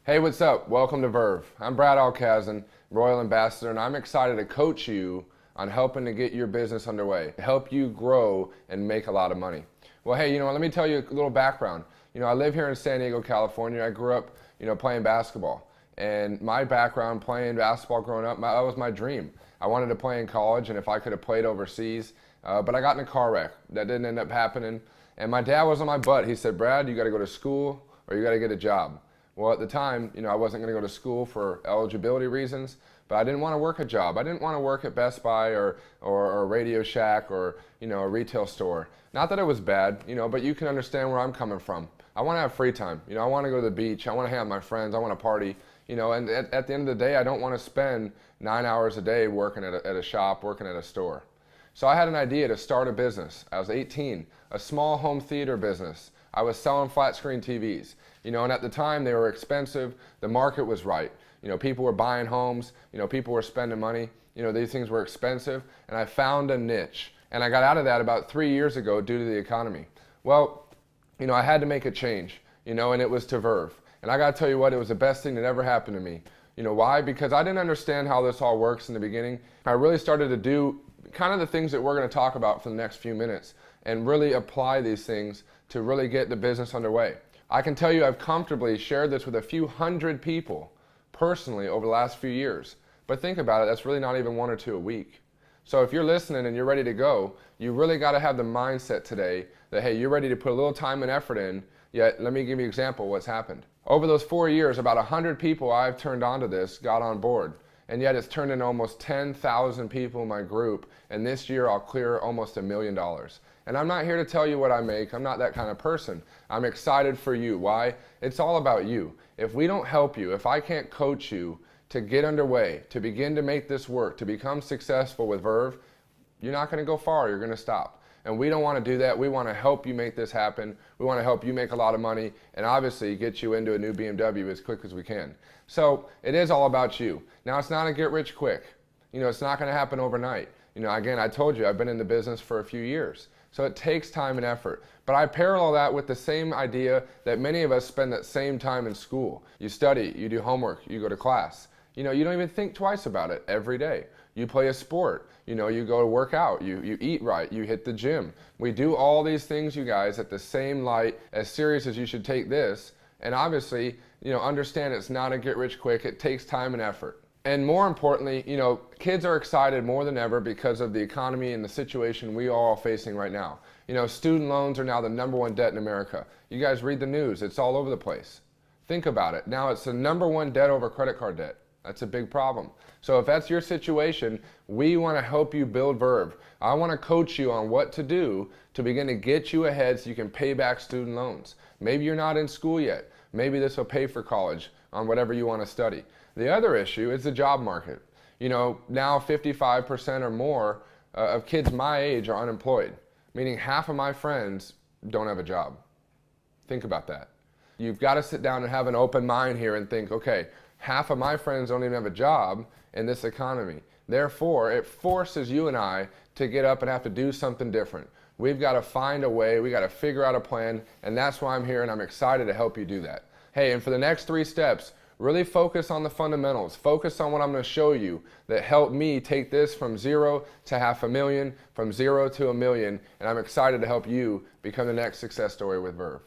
Hey, what's up? Welcome to Verve. I'm Brad Alcazan, Royal Ambassador, and I'm excited to coach you on helping to get your business underway, help you grow and make a lot of money. Well, hey, let me tell you a little background. I live here in San Diego, California. I grew up, playing basketball. And my background playing basketball growing up, that was my dream. I wanted to play in college, and if I could have played overseas, but I got in a car wreck. That didn't end up happening. And my dad was on my butt. He said, Brad, you got to go to school or you got to get a job. Well, at the time, I wasn't going to go to school for eligibility reasons, but I didn't want to work a job. I didn't want to work at Best Buy or Radio Shack or, a retail store. Not that it was bad, but you can understand where I'm coming from. I want to have free time. I want to go to the beach. I want to hang out with my friends. I want to party. And at the end of the day, I don't want to spend 9 hours a day working at a shop, working at a store. So I had an idea to start a business. I was 18, a small home theater business. I was selling flat screen TVs. And at the time they were expensive. The market was right. People were buying homes. People were spending money. These things were expensive. And I found a niche. And I got out of that about 3 years ago due to the economy. Well, I had to make a change, and it was to Verve. And I got to tell you what, it was the best thing that ever happened to me. Why? Because I didn't understand how this all works in the beginning. I really started to do kind of the things that we're going to talk about for the next few minutes and really apply these things to really get the business underway. I can tell you I've comfortably shared this with a few hundred people personally over the last few years. But think about it, that's really not even 1 or 2 a week. So if you're listening and you're ready to go, you really got to have the mindset today that, hey, you're ready to put a little time and effort in, yet let me give you an example of what's happened. Over those 4 years, about 100 people I've turned onto this got on board. And yet it's turned into almost 10,000 people in my group. And this year I'll clear almost $1 million. And I'm not here to tell you what I make. I'm not that kind of person. I'm excited for you. Why? It's all about you. If we don't help you, if I can't coach you to get underway, to begin to make this work, to become successful with Verve, you're not going to go far. You're going to stop. And we don't want to do that. We want to help you make this happen. We want to help you make a lot of money and obviously get you into a new BMW as quick as we can. So it is all about you. Now, it's not a get rich quick. It's not going to happen overnight. Again, I told you I've been in the business for a few years. So it takes time and effort. But I parallel that with the same idea that many of us spend that same time in school. You study, you do homework, you go to class. You don't even think twice about it every day. You play a sport, you go to work out, you eat right, you hit the gym. We do all these things, you guys, at the same light, as serious as you should take this. And obviously, understand it's not a get rich quick. It takes time and effort. And more importantly, kids are excited more than ever because of the economy and the situation we are all facing right now. Student loans are now the #1 debt in America. You guys read the news, it's all over the place. Think about it. Now it's the #1 debt over credit card debt. That's a big problem. So if that's your situation, we want to help you build Verve. I want to coach you on what to do to begin to get you ahead so you can pay back student loans. Maybe you're not in school yet. Maybe this will pay for college on whatever you want to study. The other issue is the job market. Now 55% or more of kids my age are unemployed, meaning half of my friends don't have a job. Think about that. You've got to sit down and have an open mind here and think, okay, half of my friends don't even have a job in this economy. Therefore, it forces you and I to get up and have to do something different. We've got to find a way, we got to figure out a plan, and that's why I'm here and I'm excited to help you do that. Hey, and for the next 3 steps, really focus on the fundamentals. Focus on what I'm going to show you that helped me take this from 0 to $500,000, from 0 to $1 million, and I'm excited to help you become the next success story with Verve.